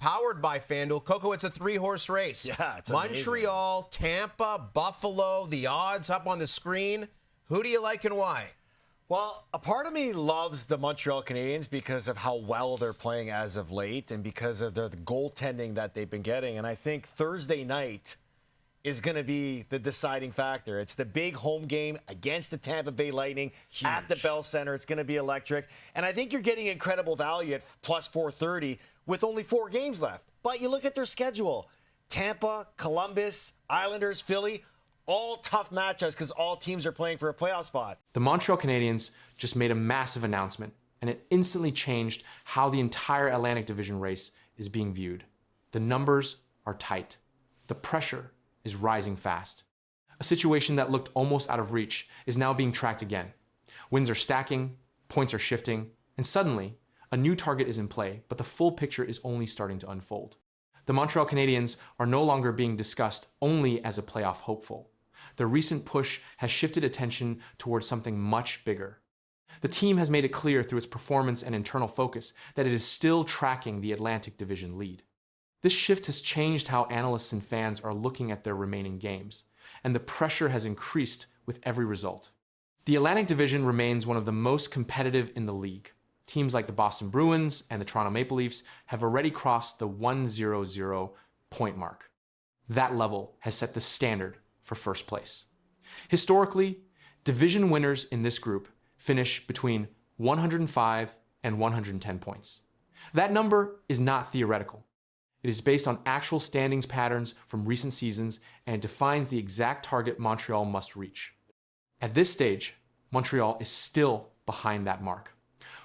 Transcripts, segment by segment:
powered by FanDuel. Coco, it's a 3-horse race. Yeah, it's Montreal, Tampa, Buffalo, the odds up on the screen. Who do you like and why? Well, a part of me loves the Montreal Canadiens because of how well they're playing as of late and because of the goaltending that they've been getting. And I think Thursday night is going to be the deciding factor. It's the big home game against the Tampa Bay Lightning at the Bell Center. It's going to be electric. And I think you're getting incredible value at plus 430 with only 4 games left. But you look at their schedule. Tampa, Columbus, Islanders, Philly, all tough matchups because all teams are playing for a playoff spot. The Montreal Canadiens just made a massive announcement, and it instantly changed how the entire Atlantic Division race is being viewed. The numbers are tight. The pressure is rising fast. A situation that looked almost out of reach is now being tracked again. Wins are stacking, points are shifting, and suddenly, a new target is in play, but the full picture is only starting to unfold. The Montreal Canadiens are no longer being discussed only as a playoff hopeful. Their recent push has shifted attention towards something much bigger. The team has made it clear through its performance and internal focus that it is still tracking the Atlantic Division lead. This shift has changed how analysts and fans are looking at their remaining games, and the pressure has increased with every result. The Atlantic Division remains one of the most competitive in the league. Teams like the Boston Bruins and the Toronto Maple Leafs have already crossed the 100 point mark. That level has set the standard for first place. Historically, division winners in this group finish between 105 and 110 points. That number is not theoretical. It is based on actual standings patterns from recent seasons and defines the exact target Montreal must reach. At this stage, Montreal is still behind that mark.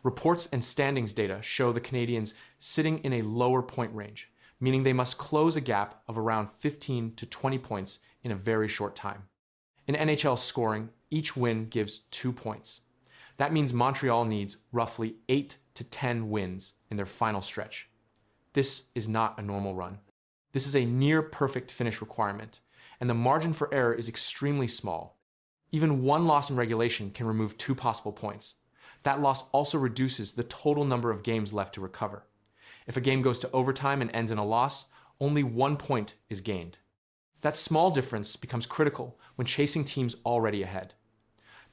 Reports and standings data show the Canadiens sitting in a lower point range, meaning they must close a gap of around 15 to 20 points in a very short time. In NHL scoring, each win gives 2 points. That means Montreal needs roughly 8 to 10 wins in their final stretch. This is not a normal run. This is a near-perfect finish requirement, and the margin for error is extremely small. Even one loss in regulation can remove 2 possible points. That loss also reduces the total number of games left to recover. If a game goes to overtime and ends in a loss, only 1 point is gained. That small difference becomes critical when chasing teams already ahead.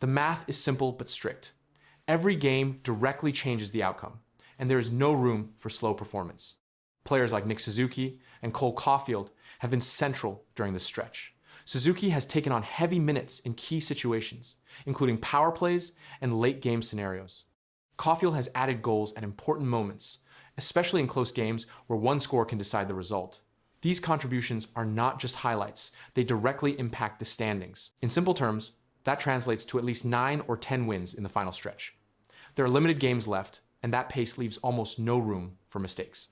The math is simple but strict. Every game directly changes the outcome, and there is no room for slow performance. Players like Nick Suzuki and Cole Caulfield have been central during this stretch. Suzuki has taken on heavy minutes in key situations, including power plays and late game scenarios. Caulfield has added goals at important moments, especially in close games where one score can decide the result. These contributions are not just highlights, they directly impact the standings. In simple terms, that translates to at least 9 or 10 wins in the final stretch. There are limited games left, and that pace leaves almost no room for mistakes.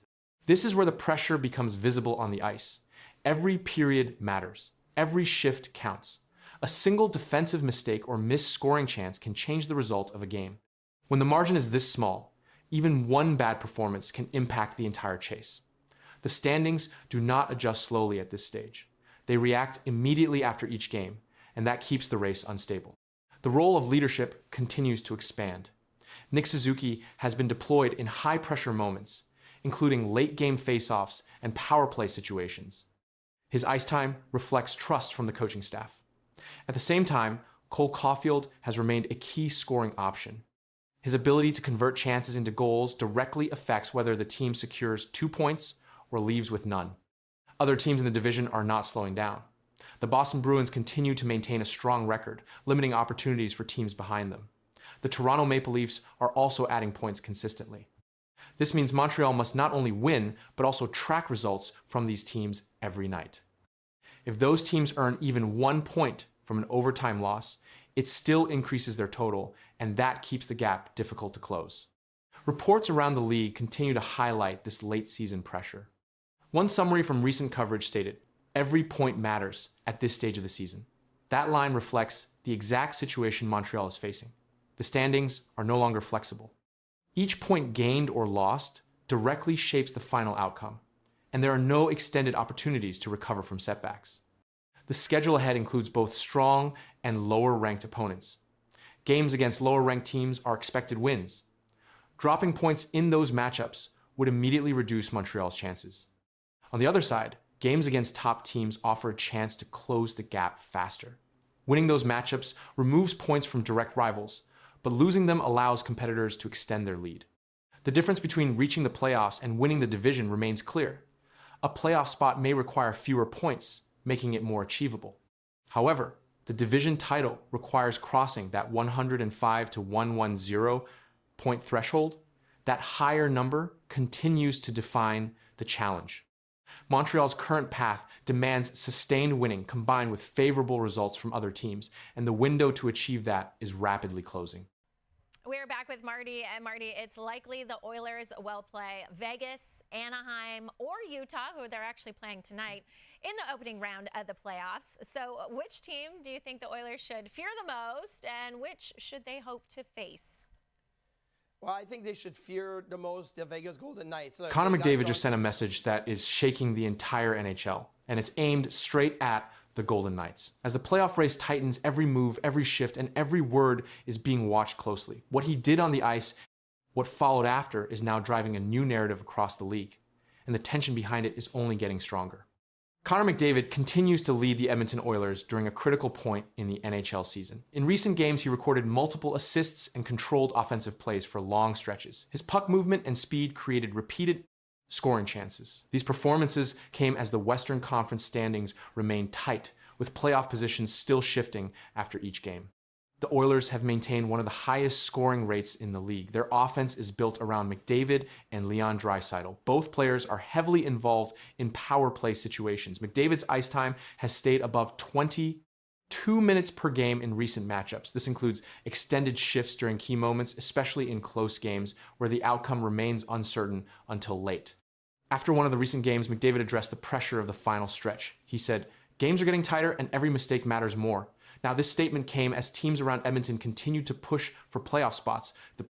This is where the pressure becomes visible on the ice. Every period matters. Every shift counts. A single defensive mistake or missed scoring chance can change the result of a game. When the margin is this small, even one bad performance can impact the entire chase. The standings do not adjust slowly at this stage. They react immediately after each game, and that keeps the race unstable. The role of leadership continues to expand. Nick Suzuki has been deployed in high-pressure moments, including late-game face-offs and power play situations. His ice time reflects trust from the coaching staff. At the same time, Cole Caulfield has remained a key scoring option. His ability to convert chances into goals directly affects whether the team secures 2 points or leaves with none. Other teams in the division are not slowing down. The Boston Bruins continue to maintain a strong record, limiting opportunities for teams behind them. The Toronto Maple Leafs are also adding points consistently. This means Montreal must not only win, but also track results from these teams every night. If those teams earn even 1 point from an overtime loss, it still increases their total, and that keeps the gap difficult to close. Reports around the league continue to highlight this late season pressure. One summary from recent coverage stated, "Every point matters at this stage of the season." That line reflects the exact situation Montreal is facing. The standings are no longer flexible. Each point gained or lost directly shapes the final outcome, and there are no extended opportunities to recover from setbacks. The schedule ahead includes both strong and lower-ranked opponents. Games against lower-ranked teams are expected wins. Dropping points in those matchups would immediately reduce Montreal's chances. On the other side, games against top teams offer a chance to close the gap faster. Winning those matchups removes points from direct rivals, but losing them allows competitors to extend their lead. The difference between reaching the playoffs and winning the division remains clear. A playoff spot may require fewer points, making it more achievable. However, the division title requires crossing that 105 to 110 point threshold. That higher number continues to define the challenge. Montreal's current path demands sustained winning combined with favorable results from other teams, and the window to achieve that is rapidly closing. We're back with Marty, and Marty, it's likely the Oilers will play Vegas, Anaheim, or Utah, who they're actually playing tonight, in the opening round of the playoffs. So which team do you think the Oilers should fear the most, and which should they hope to face? Well, I think they should fear the most the Vegas Golden Knights. Look, Connor McDavid just sent a message that is shaking the entire NHL, and it's aimed straight at the Golden Knights. As the playoff race tightens, every move, every shift, and every word is being watched closely. What he did on the ice, what followed after, is now driving a new narrative across the league, and the tension behind it is only getting stronger. Connor McDavid continues to lead the Edmonton Oilers during a critical point in the NHL season. In recent games, he recorded multiple assists and controlled offensive plays for long stretches. His puck movement and speed created repeated scoring chances. These performances came as the Western Conference standings remained tight, with playoff positions still shifting after each game. The Oilers have maintained one of the highest scoring rates in the league. Their offense is built around McDavid and Leon Draisaitl. Both players are heavily involved in power play situations. McDavid's ice time has stayed above 22 minutes per game in recent matchups. This includes extended shifts during key moments, especially in close games where the outcome remains uncertain until late. After one of the recent games, McDavid addressed the pressure of the final stretch. He said, "Games are getting tighter and every mistake matters more." Now, this statement came as teams around Edmonton continued to push for playoff spots. The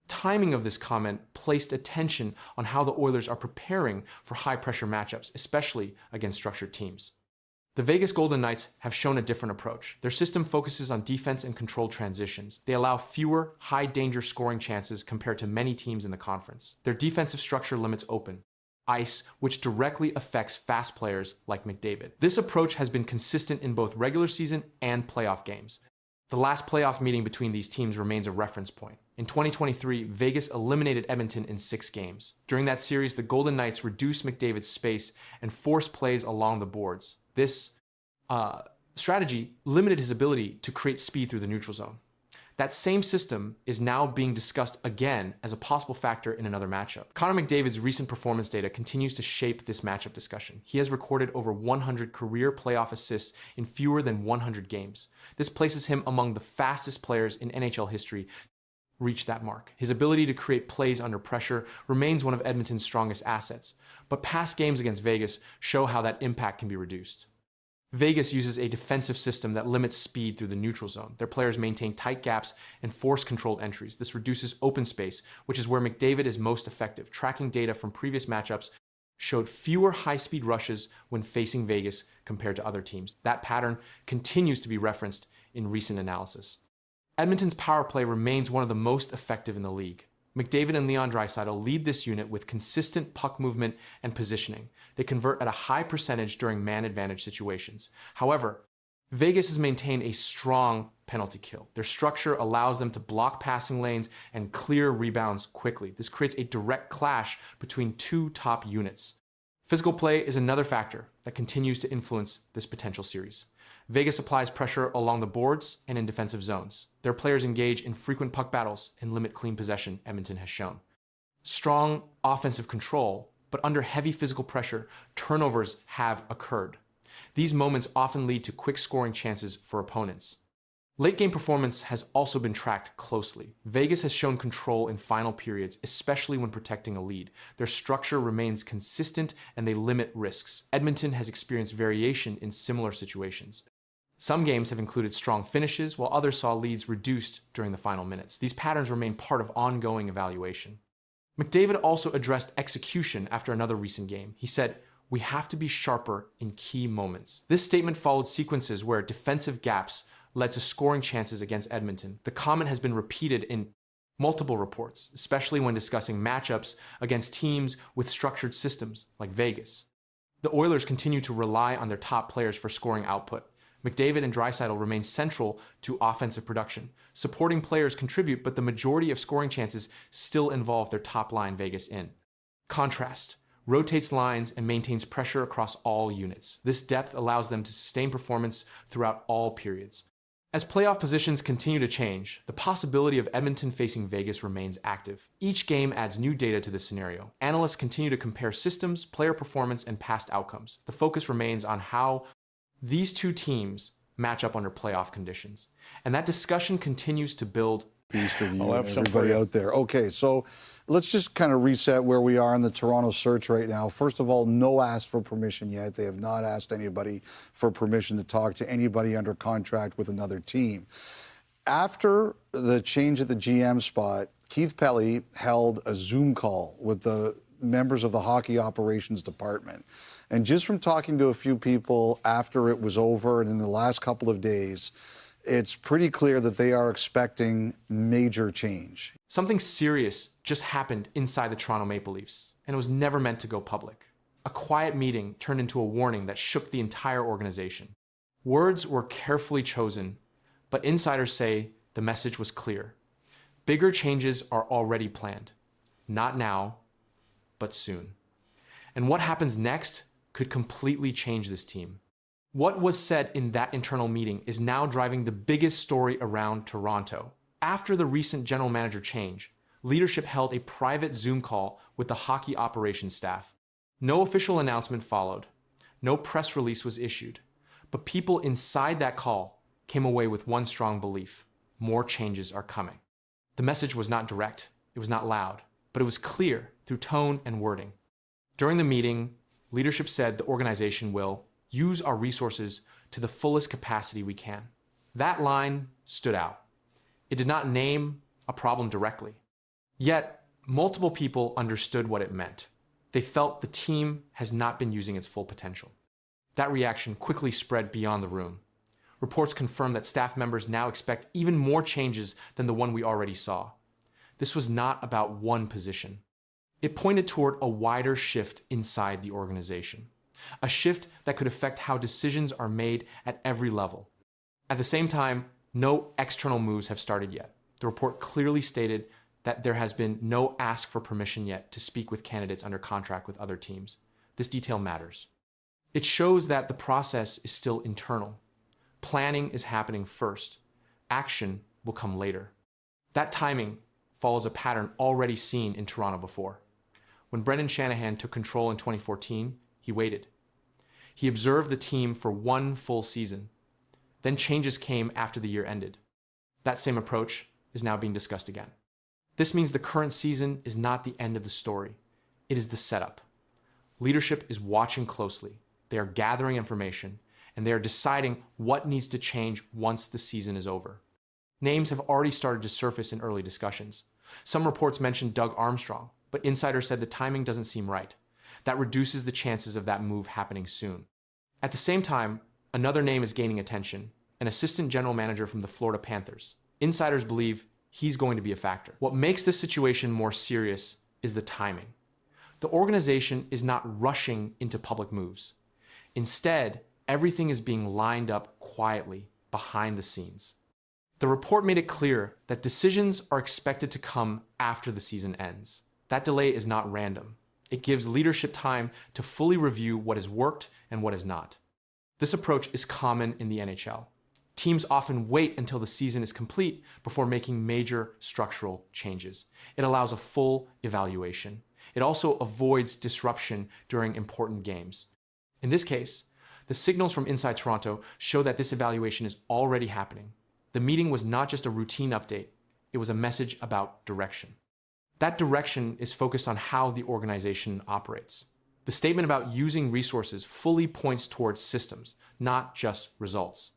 timing of this comment placed attention on how the Oilers are preparing for high-pressure matchups, especially against structured teams. The Vegas Golden Knights have shown a different approach. Their system focuses on defense and controlled transitions. They allow fewer high-danger scoring chances compared to many teams in the conference. Their defensive structure limits open ice, which directly affects fast players like McDavid. This approach has been consistent in both regular season and playoff games. The last playoff meeting between these teams remains a reference point. In 2023, Vegas eliminated Edmonton in 6 games. During that series, the Golden Knights reduced McDavid's space and forced plays along the boards. This strategy limited his ability to create speed through the neutral zone. That same system is now being discussed again as a possible factor in another matchup. Connor McDavid's recent performance data continues to shape this matchup discussion. He has recorded over 100 career playoff assists in fewer than 100 games. This places him among the fastest players in NHL history to reach that mark. His ability to create plays under pressure remains one of Edmonton's strongest assets, but past games against Vegas show how that impact can be reduced. Vegas uses a defensive system that limits speed through the neutral zone. Their players maintain tight gaps and force controlled entries. This reduces open space, which is where McDavid is most effective. Tracking data from previous matchups showed fewer high-speed rushes when facing Vegas compared to other teams. That pattern continues to be referenced in recent analysis. Edmonton's power play remains one of the most effective in the league. McDavid and Leon Draisaitl lead this unit with consistent puck movement and positioning. They convert at a high percentage during man advantage situations. However, Vegas has maintained a strong penalty kill. Their structure allows them to block passing lanes and clear rebounds quickly. This creates a direct clash between two top units. Physical play is another factor that continues to influence this potential series. Vegas applies pressure along the boards and in defensive zones. Their players engage in frequent puck battles and limit clean possession, Edmonton has shown. Strong offensive control, but under heavy physical pressure, turnovers have occurred. These moments often lead to quick scoring chances for opponents. Late game performance has also been tracked closely. Vegas has shown control in final periods, especially when protecting a lead. Their structure remains consistent and they limit risks. Edmonton has experienced variation in similar situations. Some games have included strong finishes, while others saw leads reduced during the final minutes. These patterns remain part of ongoing evaluation. McDavid also addressed execution after another recent game. He said, "We have to be sharper in key moments." This statement followed sequences where defensive gaps led to scoring chances against Edmonton. The comment has been repeated in Multiple reports, especially when discussing matchups against teams with structured systems like Vegas. The Oilers continue to rely on their top players for scoring output. McDavid and Draisaitl remain central to offensive production. Supporting players contribute, but the majority of scoring chances still involve their top line Vegas in. Contrast rotates lines and maintains pressure across all units. This depth allows them to sustain performance throughout all periods. As playoff positions continue to change, the possibility of Edmonton facing Vegas remains active. Each game adds new data to this scenario. Analysts continue to compare systems, player performance, and past outcomes. The focus remains on how these two teams match up under playoff conditions. And that discussion continues to build. Beast of you and everybody out there. Okay, so let's just kind of reset where we are in the Toronto search right now. First of all, no ask for permission yet. They have not asked anybody for permission to talk to anybody under contract with another team. After the change at the GM spot, Keith Pelly held a Zoom call with the members of the hockey operations department. And just from talking to a few people after it was over and in the last couple of days, it's pretty clear that they are expecting major change. Something serious just happened inside the Toronto Maple Leafs, and it was never meant to go public. A quiet meeting turned into a warning that shook the entire organization. Words were carefully chosen, but insiders say the message was clear. Bigger changes are already planned. Not now, but soon. And what happens next could completely change this team. What was said in that internal meeting is now driving the biggest story around Toronto. After the recent general manager change, leadership held a private Zoom call with the hockey operations staff. No official announcement followed. No press release was issued. But people inside that call came away with one strong belief: more changes are coming. The message was not direct, it was not loud, but it was clear through tone and wording. During the meeting, leadership said the organization will use our resources to the fullest capacity we can. That line stood out. It did not name a problem directly. Yet, multiple people understood what it meant. They felt the team has not been using its full potential. That reaction quickly spread beyond the room. Reports confirmed that staff members now expect even more changes than the one we already saw. This was not about one position. It pointed toward a wider shift inside the organization. A shift that could affect how decisions are made at every level. At the same time, no external moves have started yet. The report clearly stated that there has been no ask for permission yet to speak with candidates under contract with other teams. This detail matters. It shows that the process is still internal. Planning is happening first. Action will come later. That timing follows a pattern already seen in Toronto before. When Brendan Shanahan took control in 2014, he waited. He observed the team for one full season. Then changes came after the year ended. That same approach is now being discussed again. This means the current season is not the end of the story. It is the setup. Leadership is watching closely. They are gathering information, and they are deciding what needs to change once the season is over. Names have already started to surface in early discussions. Some reports mentioned Doug Armstrong, but insiders said the timing doesn't seem right. That reduces the chances of that move happening soon. At the same time, another name is gaining attention, an assistant general manager from the Florida Panthers. Insiders believe he's going to be a factor. What makes this situation more serious is the timing. The organization is not rushing into public moves. Instead, everything is being lined up quietly behind the scenes. The report made it clear that decisions are expected to come after the season ends. That delay is not random. It gives leadership time to fully review what has worked and what has not. This approach is common in the NHL. Teams often wait until the season is complete before making major structural changes. It allows a full evaluation. It also avoids disruption during important games. In this case, the signals from inside Toronto show that this evaluation is already happening. The meeting was not just a routine update, it was a message about direction. That direction is focused on how the organization operates. The statement about using resources fully points towards systems, not just results.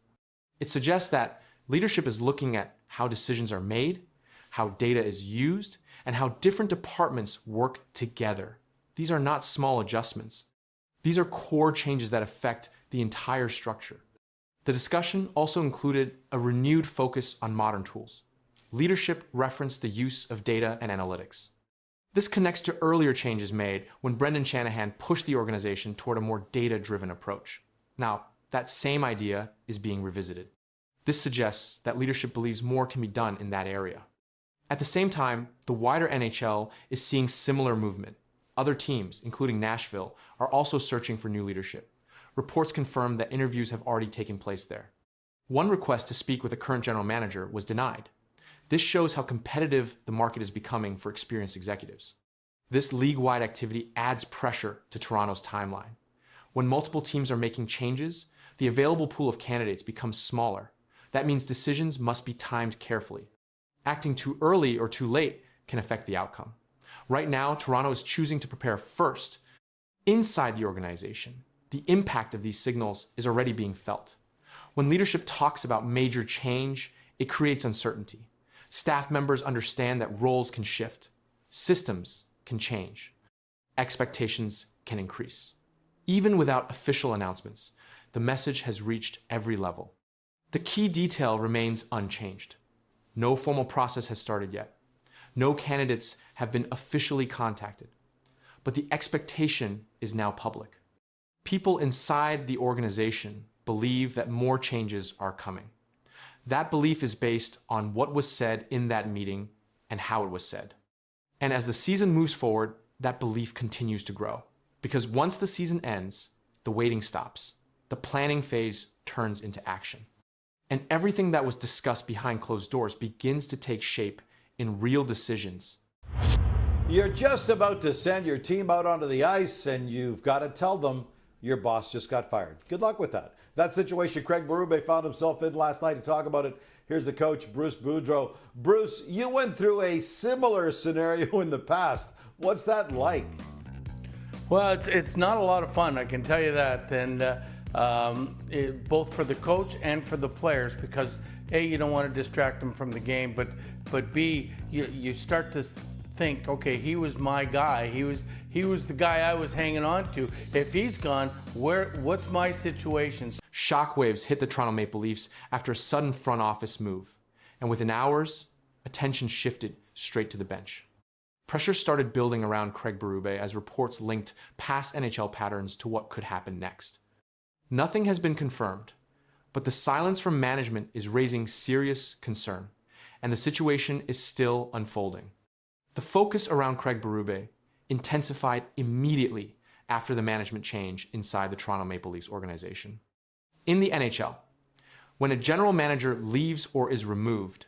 It suggests that leadership is looking at how decisions are made, how data is used, and how different departments work together. These are not small adjustments. These are core changes that affect the entire structure. The discussion also included a renewed focus on modern tools. leadership referenced the use of data and analytics. This connects to earlier changes made when Brendan Shanahan pushed the organization toward a more data-driven approach. Now, that same idea is being revisited. This suggests that leadership believes more can be done in that area. At the same time, the wider NHL is seeing similar movement. Other teams, including Nashville, are also searching for new leadership. Reports confirm that interviews have already taken place there. One request to speak with a current general manager was denied. This shows how competitive the market is becoming for experienced executives. This league-wide activity adds pressure to Toronto's timeline. When multiple teams are making changes, the available pool of candidates becomes smaller. That means decisions must be timed carefully. Acting too early or too late can affect the outcome. Right now, Toronto is choosing to prepare first. Inside the organization, the impact of these signals is already being felt. When leadership talks about major change, it creates uncertainty. Staff members understand that roles can shift, systems can change, expectations can increase. Even without official announcements, the message has reached every level. The key detail remains unchanged. No formal process has started yet. No candidates have been officially contacted. But the expectation is now public. People inside the organization believe that more changes are coming. That belief is based on what was said in that meeting and how it was said. And as the season moves forward, that belief continues to grow. Because once the season ends, the waiting stops. The planning phase turns into action. And everything that was discussed behind closed doors begins to take shape in real decisions. You're just about to send your team out onto the ice, and you've got to tell them your boss just got fired. Good luck with that. That situation Craig Berube found himself in last night. To talk about it, here's the coach, Bruce Boudreau. Bruce, you went through a similar scenario in the past. What's that like? Well, it's not a lot of fun, I can tell you that, and both for the coach and for the players, because A, you don't want to distract them from the game, but B, you start to think, okay, he was my guy. He was the guy I was hanging on to. If he's gone, what's my situation? Shockwaves hit the Toronto Maple Leafs after a sudden front office move. And within hours, attention shifted straight to the bench. Pressure started building around Craig Berube as reports linked past NHL patterns to what could happen next. Nothing has been confirmed, but the silence from management is raising serious concern, and the situation is still unfolding. The focus around Craig Berube intensified immediately after the management change inside the Toronto Maple Leafs organization. In the NHL, when a general manager leaves or is removed,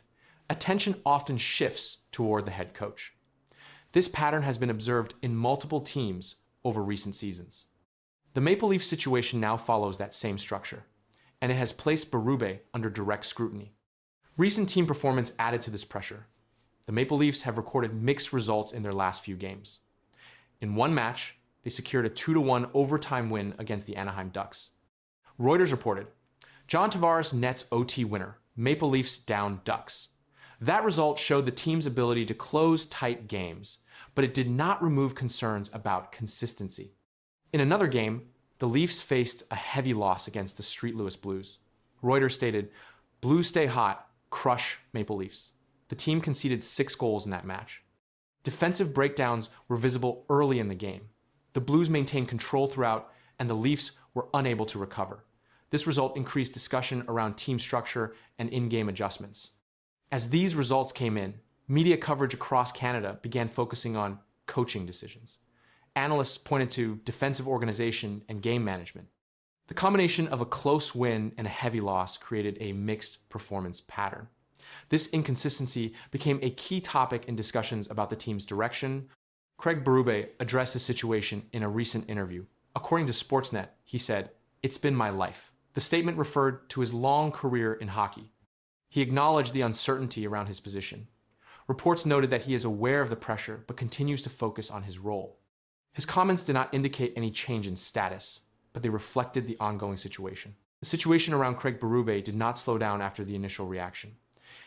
attention often shifts toward the head coach. This pattern has been observed in multiple teams over recent seasons. The Maple Leafs situation now follows that same structure, and it has placed Berube under direct scrutiny. Recent team performance added to this pressure. The Maple Leafs have recorded mixed results in their last few games. In one match, they secured a 2-1 overtime win against the Anaheim Ducks. Reuters reported, John Tavares nets OT winner, Maple Leafs down Ducks. That result showed the team's ability to close tight games, but it did not remove concerns about consistency. In another game, the Leafs faced a heavy loss against the St. Louis Blues. Reuters stated, Blues stay hot, crush Maple Leafs. The team conceded 6 goals in that match. Defensive breakdowns were visible early in the game. The Blues maintained control throughout, and the Leafs were unable to recover. This result increased discussion around team structure and in-game adjustments. As these results came in, media coverage across Canada began focusing on coaching decisions. Analysts pointed to defensive organization and game management. The combination of a close win and a heavy loss created a mixed performance pattern. This inconsistency became a key topic in discussions about the team's direction. Craig Berube addressed the situation in a recent interview. According to Sportsnet, he said, "It's been my life." The statement referred to his long career in hockey. He acknowledged the uncertainty around his position. Reports noted that he is aware of the pressure but continues to focus on his role. His comments did not indicate any change in status, but they reflected the ongoing situation. The situation around Craig Berube did not slow down after the initial reaction.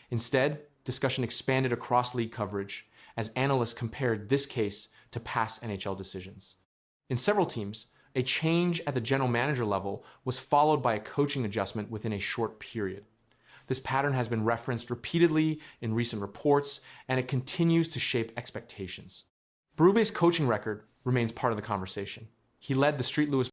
Instead, discussion expanded across league coverage as analysts compared this case to past NHL decisions. In several teams, a change at the general manager level was followed by a coaching adjustment within a short period. This pattern has been referenced repeatedly in recent reports, and it continues to shape expectations. Berube's coaching record remains part of the conversation. He led the St. Louis